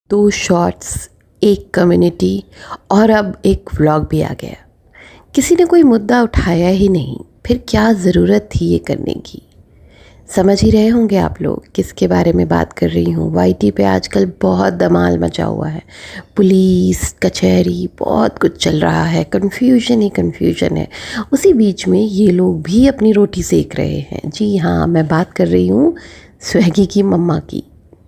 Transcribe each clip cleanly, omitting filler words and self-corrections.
2 shorts, एक community और अब एक व्लॉग भी आ गया। किसी ने कोई मुद्दा उठाया ही नहीं, फिर क्या ज़रूरत थी ये करने की। समझ ही रहे होंगे आप लोग किसके बारे में बात कर रही हूँ। वाईटी पे आजकल बहुत धमाल मचा हुआ है, पुलिस कचहरी बहुत कुछ चल रहा है, कन्फ्यूजन ही कन्फ्यूजन है। उसी बीच में ये लोग भी अपनी रोटी सेक रहे हैं। जी हाँ, मैं बात कर रही हूँ स्वैगी की मम्मा की।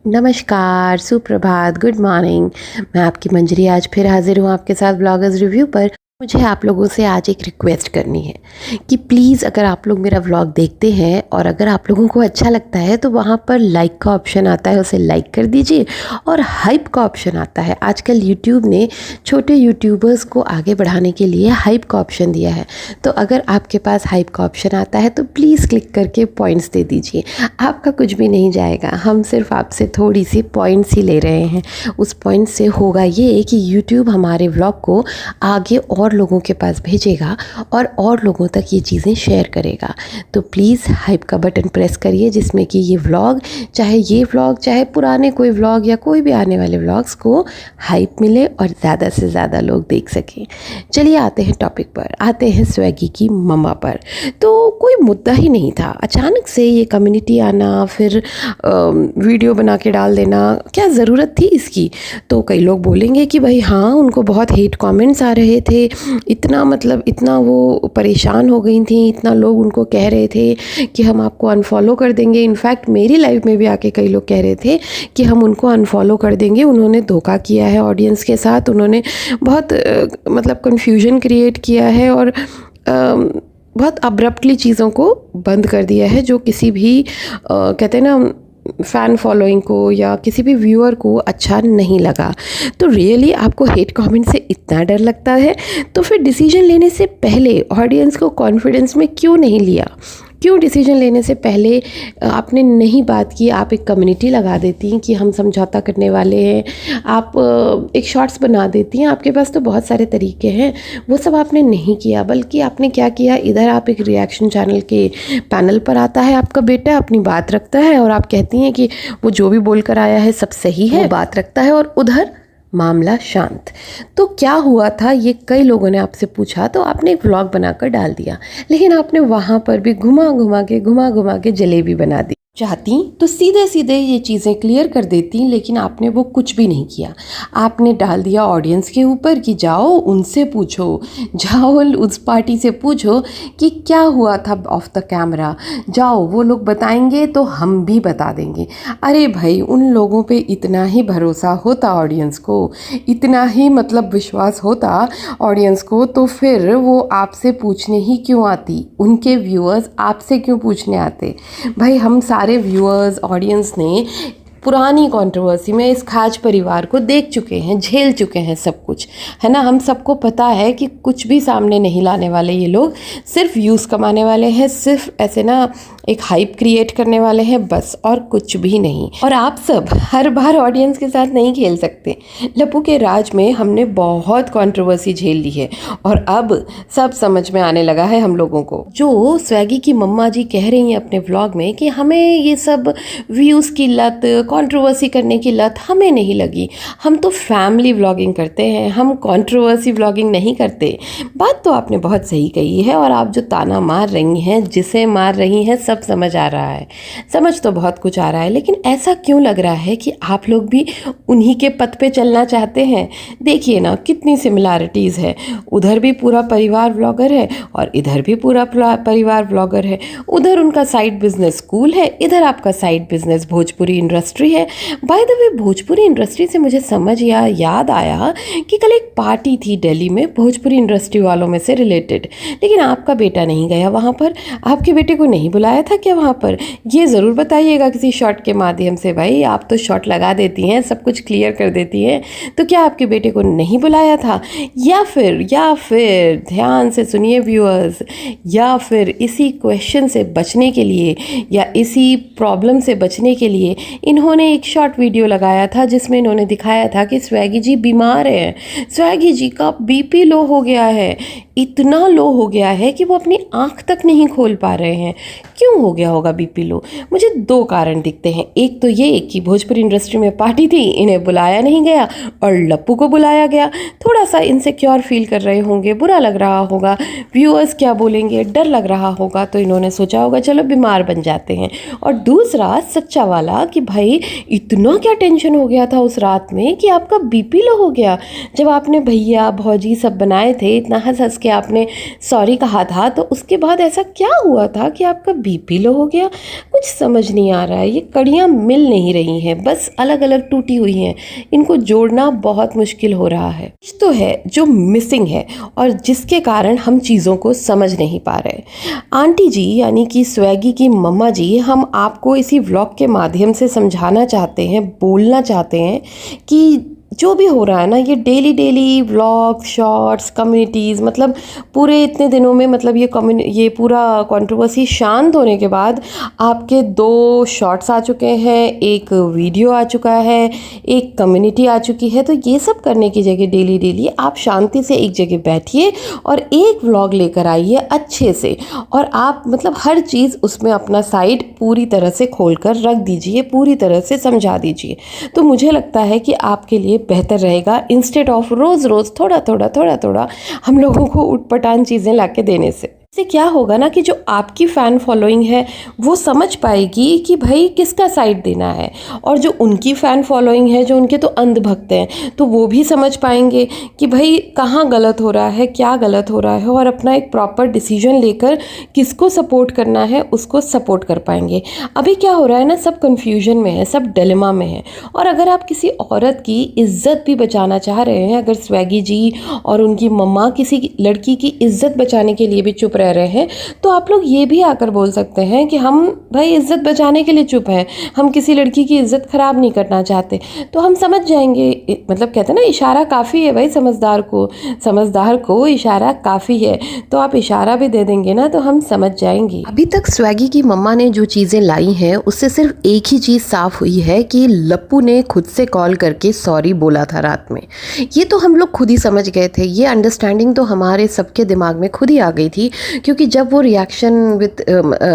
नमस्कार, सुप्रभात, गुड मॉर्निंग। मैं आपकी मंजरी आज फिर हाजिर हूँ आपके साथ ब्लॉगर्स रिव्यू पर। मुझे आप लोगों से आज एक रिक्वेस्ट करनी है कि प्लीज़ अगर आप लोग मेरा व्लॉग देखते हैं और अगर आप लोगों को अच्छा लगता है तो वहाँ पर लाइक का ऑप्शन आता है, उसे लाइक कर दीजिए। और हाइप का ऑप्शन आता है। आजकल यूट्यूब ने छोटे यूट्यूबर्स को आगे बढ़ाने के लिए हाइप का ऑप्शन दिया है। तो अगर आपके पास हाइप का ऑप्शन आता है तो प्लीज़ क्लिक करके पॉइंट्स दे दीजिए। आपका कुछ भी नहीं जाएगा, हम सिर्फ आपसे थोड़ी सी पॉइंट्स ही ले रहे हैं। उस पॉइंट से होगा ये कि यूट्यूब हमारे व्लॉग को आगे और लोगों के पास भेजेगा और लोगों तक ये चीज़ें शेयर करेगा। तो प्लीज़ हाइप का बटन प्रेस करिए, जिसमें कि ये व्लॉग, चाहे पुराने कोई व्लॉग या कोई भी आने वाले व्लॉग्स को हाइप मिले और ज़्यादा से ज़्यादा लोग देख सकें। चलिए आते हैं टॉपिक पर, आते हैं स्वैगी की मम्मा पर। तो कोई मुद्दा ही नहीं था, अचानक से ये कम्युनिटी आना, फिर वीडियो बना के डाल देना, क्या ज़रूरत थी इसकी। तो कई लोग बोलेंगे कि भाई हाँ, उनको बहुत हेट कमेंट्स आ रहे थे, इतना वो परेशान हो गई थी, इतना लोग उनको कह रहे थे कि हम आपको अनफॉलो कर देंगे। इनफैक्ट मेरी लाइफ में भी आके कई लोग कह रहे थे कि हम उनको अनफॉलो कर देंगे, उन्होंने धोखा किया है ऑडियंस के साथ, उन्होंने बहुत कन्फ्यूजन क्रिएट किया है और बहुत अब्रप्टली चीज़ों को बंद कर दिया है, जो किसी भी कहते हैं ना फ़ैन फॉलोइंग को या किसी भी व्यूअर को अच्छा नहीं लगा। तो रियली आपको हेट कमेंट से इतना डर लगता है तो फिर डिसीजन लेने से पहले ऑडियंस को कॉन्फिडेंस में क्यों नहीं लिया? क्यों डिसीजन लेने से पहले आपने नहीं बात की? आप एक कम्युनिटी लगा देती हैं कि हम समझौता करने वाले हैं, आप एक शॉर्ट्स बना देती हैं, आपके पास तो बहुत सारे तरीके हैं। वो सब आपने नहीं किया, बल्कि आपने क्या किया, इधर आप एक रिएक्शन चैनल के पैनल पर आता है आपका बेटा, अपनी बात रखता है और आप कहती हैं कि वो जो भी बोल कर आया है सब सही है, वो बात रखता है, और उधर मामला शांत। तो क्या हुआ था ये कई लोगों ने आपसे पूछा, तो आपने एक व्लॉग बनाकर डाल दिया, लेकिन आपने वहाँ पर भी घुमा घुमा के जलेबी बना दी। चाहती तो सीधे सीधे ये चीज़ें क्लियर कर देती, लेकिन आपने वो कुछ भी नहीं किया। आपने डाल दिया ऑडियंस के ऊपर कि जाओ उनसे पूछो, जाओ उस पार्टी से पूछो कि क्या हुआ था ऑफ द कैमरा, जाओ वो लोग बताएंगे तो हम भी बता देंगे। अरे भाई, उन लोगों पे इतना ही भरोसा होता ऑडियंस को, इतना ही विश्वास होता ऑडियंस को, तो फिर वो आपसे पूछने ही क्यों आती? उनके व्यूअर्स आपसे क्यों पूछने आते? भाई, हम सारे व्यूअर्स ऑडियंस ने पुरानी कंट्रोवर्सी में इस खाज परिवार को देख चुके हैं, झेल चुके हैं सब कुछ, है ना। हम सबको पता है कि कुछ भी सामने नहीं लाने वाले ये लोग, सिर्फ व्यूज़ कमाने वाले हैं, सिर्फ ऐसे ना एक हाइप क्रिएट करने वाले हैं, बस, और कुछ भी नहीं। और आप सब हर बार ऑडियंस के साथ नहीं खेल सकते। लप्पू के राज में हमने बहुत कंट्रोवर्सी झेल ली है और अब सब समझ में आने लगा है हम लोगों को। जो स्वैगी की मम्मा जी कह रही हैं अपने व्लॉग में कि हमें ये सब व्यूज़ की लत, कंट्रोवर्सी करने की लत हमें नहीं लगी, हम तो फैमिली व्लॉगिंग करते हैं, हम कंट्रोवर्सी व्लॉगिंग नहीं करते। बात तो आपने बहुत सही कही है, और आप जो ताना मार रही हैं, जिसे मार रही हैं, सब समझ आ रहा है, समझ तो बहुत कुछ आ रहा है, लेकिन ऐसा क्यों लग रहा है कि आप लोग भी उन्हीं के पथ पे चलना चाहते हैं? देखिए ना, कितनी सिमिलैरिटीज़ है। उधर भी पूरा परिवार व्लॉगर है और इधर भी पूरा परिवार व्लॉगर है। उधर उनका साइड बिजनेस स्कूल है, इधर आपका साइड बिजनेस भोजपुरी इंडस्ट्री है। By the way, Bhojpuri industry से मुझे याद आया कि कल एक पार्टी थी दिल्ली में भोजपुरी इंडस्ट्री वालों में से रिलेटेड, लेकिन आपका बेटा नहीं गया वहाँ पर। आपके बेटे को नहीं बुलाया था क्या वहाँ पर? ये ज़रूर बताइएगा किसी शॉट के माध्यम से। भाई, आप तो शॉट लगा देती हैं, सब कुछ क्लियर कर देती हैं, तो क्या आपके बेटे को नहीं बुलाया था? या फिर ध्यान से सुनिए व्यूअर्स, या फिर इसी क्वेश्चन से बचने के लिए या इसी प्रॉब्लम से बचने के लिए इन्होंने एक शॉर्ट वीडियो लगाया था जिसमें इन्होंने दिखाया था कि स्वैगी जी बीमार हैं, स्वैगी जी का बीपी लो हो गया है। इतना लो हो गया है कि वो अपनी आँख तक नहीं खोल पा रहे हैं। क्यों हो गया होगा बीपी लो? मुझे 2 कारण दिखते हैं। एक तो ये कि भोजपुरी इंडस्ट्री में पार्टी थी, इन्हें बुलाया नहीं गया और लप्पू को बुलाया गया। थोड़ा-सा इनसिक्योर फ़ील कर रहे होंगे, बुरा लग रहा होगा, व्यूअर्स क्या बोलेंगे, डर लग रहा होगा, तो इन्होंने सोचा होगा चलो बीमार बन जाते हैं। और दूसरा सच्चा वाला कि भाई इतना क्या टेंशन हो गया था उस रात में कि आपका बीपी लो हो गया। जब आपने भैया, भौजी सब बनाए थे, इतना हँस-हँस के आपने सॉरी कहा था, तो उसके बाद ऐसा क्या हुआ था कि आपका बीपी लो हो गया? कुछ समझ नहीं आ रहा है। ये कड़ियाँ मिल नहीं रही हैं, बस अलग-अलग टूटी हुई हैं। इनको जोड़ना बहुत मुश्किल हो रहा है। कुछ तो है जो मिसिंग है और जिसके कारण हम चीज़ों को समझ नहीं पा रहे। आंटी जी यानी कि स्वैगी की मम्मा जी, हम आपको इसी व्लॉग के माध्यम से समझाना चाहते हैं, बोलना चाहते हैं कि जो भी हो रहा है ना, ये डेली व्लॉग्स, शॉर्ट्स, कम्युनिटीज़, मतलब पूरे इतने दिनों में, मतलब ये पूरा कंट्रोवर्सी शांत होने के बाद आपके 2 शॉर्ट्स आ चुके हैं, एक वीडियो आ चुका है, एक कम्युनिटी आ चुकी है। तो ये सब करने की जगह डेली आप शांति से एक जगह बैठिए और एक व्लॉग लेकर आइए अच्छे से, और आप मतलब हर चीज़ उसमें अपना साइड पूरी तरह से खोल कर रख दीजिए, पूरी तरह से समझा दीजिए। तो मुझे लगता है कि आपके लिए बेहतर रहेगा, इंस्टेड ऑफ रोज़ थोड़ा हम लोगों को उटपटांग चीज़ें ला के देने से। इससे क्या होगा ना कि जो आपकी फ़ैन फॉलोइंग है वो समझ पाएगी कि भाई किसका साइड देना है, और जो उनकी फ़ैन फॉलोइंग है, जो उनके तो अंधभक्त हैं, तो वो भी समझ पाएंगे कि भाई कहाँ गलत हो रहा है, क्या गलत हो रहा है, और अपना एक प्रॉपर डिसीजन लेकर किसको सपोर्ट करना है उसको सपोर्ट कर पाएंगे। अभी क्या हो रहा है ना, सब कन्फ्यूजन में है, सब डिलेमा में है। और अगर आप किसी औरत की इज्जत भी बचाना चाह रहे हैं, अगर स्वैगी जी और उनकी मम्मा किसी लड़की की इज्जत बचाने के लिए भी चुप रह रहे हैं, तो आप लोग ये भी आकर बोल सकते हैं कि हम भाई इज्जत बचाने के लिए चुप हैं, हम किसी लड़की की इज्जत खराब नहीं करना चाहते। तो हम समझ जाएंगे, मतलब कहते हैं ना, इशारा काफ़ी है भाई, समझदार को इशारा काफ़ी है। तो आप इशारा भी दे देंगे ना तो हम समझ जाएंगे। अभी तक स्वैगी की मम्मा ने जो चीज़ें लाई हैं उससे सिर्फ एक ही चीज़ साफ हुई है कि लप्पू ने खुद से कॉल करके सॉरी बोला था रात में। ये तो हम लोग खुद ही समझ गए थे, ये अंडरस्टैंडिंग तो हमारे सबके दिमाग में खुद ही आ गई थी, क्योंकि जब वो रिएक्शन विद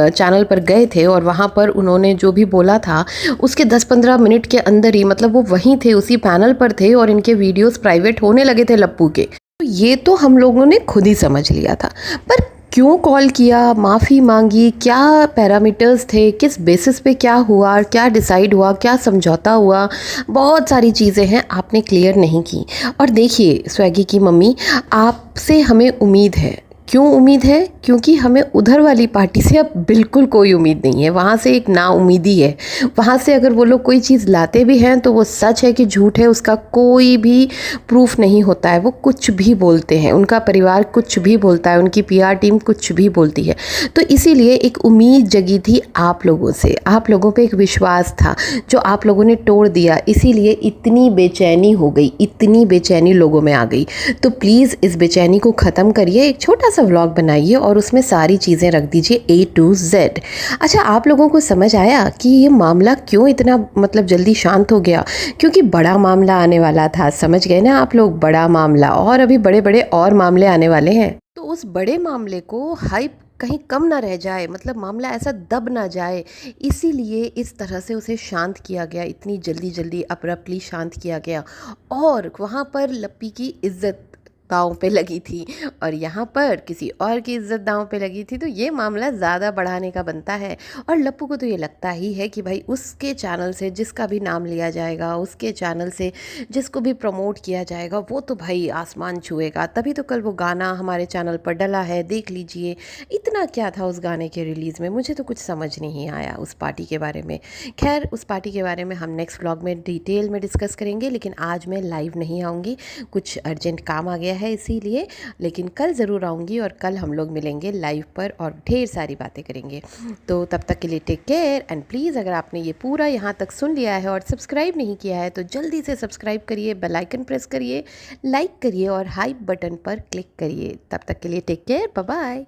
चैनल पर गए थे और वहाँ पर उन्होंने जो भी बोला था उसके 10-15 मिनट के अंदर ही, मतलब वो वहीं थे, उसी पैनल पर थे और इनके वीडियोस प्राइवेट होने लगे थे लप्पू के। तो ये तो हम लोगों ने खुद ही समझ लिया था। पर क्यों कॉल किया, माफ़ी मांगी, क्या पैरामीटर्स थे, किस बेसिस पे क्या हुआ, क्या डिसाइड हुआ, क्या समझौता हुआ, बहुत सारी चीज़ें हैं आपने क्लियर नहीं की। और देखिए स्वैगी की मम्मी, आपसे हमें उम्मीद है। क्यों उम्मीद है? क्योंकि हमें उधर वाली पार्टी से अब बिल्कुल कोई उम्मीद नहीं है, वहाँ से एक नाउम्मीदी है। वहाँ से अगर वो लोग कोई चीज़ लाते भी हैं तो वो सच है कि झूठ है, उसका कोई भी प्रूफ नहीं होता है। वो कुछ भी बोलते हैं, उनका परिवार कुछ भी बोलता है, उनकी पीआर टीम कुछ भी बोलती है। तो इसीलिए एक उम्मीद जगी थी आप लोगों से, आप लोगों पे एक विश्वास था जो आप लोगों ने तोड़ दिया, इसीलिए इतनी बेचैनी हो गई, इतनी बेचैनी लोगों में आ गई। तो प्लीज़ इस बेचैनी को ख़त्म करिए, एक छोटा सा व्लॉग बनाइए और उसमें सारी चीज़ें रख दीजिए A to Z। अच्छा, आप लोगों को समझ आया कि ये मामला क्यों इतना मतलब जल्दी शांत हो गया? क्योंकि बड़ा मामला आने वाला था, समझ गए ना आप लोग, बड़ा मामला, और अभी बड़े बड़े और मामले आने वाले हैं। तो उस बड़े मामले को हाइप कहीं कम ना रह जाए, मतलब मामला ऐसा दब ना जाए, इसीलिए इस तरह से उसे शांत किया गया, इतनी जल्दी अब्रप्टली शांत किया गया। और वहाँ पर लप्पी की इज्जत दांव पे लगी थी और यहाँ पर किसी और की इज्जत दांव पे लगी थी, तो ये मामला ज़्यादा बढ़ाने का बनता है। और लप्पू को तो ये लगता ही है कि भाई उसके चैनल से जिसका भी नाम लिया जाएगा, उसके चैनल से जिसको भी प्रमोट किया जाएगा, वो तो भाई आसमान छुएगा। तभी तो कल वो गाना हमारे चैनल पर डला है, देख लीजिए। इतना क्या था उस गाने के रिलीज़ में, मुझे तो कुछ समझ नहीं आया उस पार्टी के बारे में। खैर, उस पार्टी के बारे में हम नेक्स्ट व्लॉग में डिटेल में डिस्कस करेंगे, लेकिन आज मैं लाइव नहीं आऊँगी, कुछ अर्जेंट काम आ गया है इसीलिए। लेकिन कल ज़रूर आऊँगी और कल हम लोग मिलेंगे लाइव पर और ढेर सारी बातें करेंगे। तो तब तक के लिए टेक केयर एंड प्लीज़, अगर आपने ये पूरा यहाँ तक सुन लिया है और सब्सक्राइब नहीं किया है तो जल्दी से सब्सक्राइब करिए, बेल आइकन प्रेस करिए, लाइक करिए और हाइप बटन पर क्लिक करिए। तब तक के लिए टेक केयर, बाय बाय।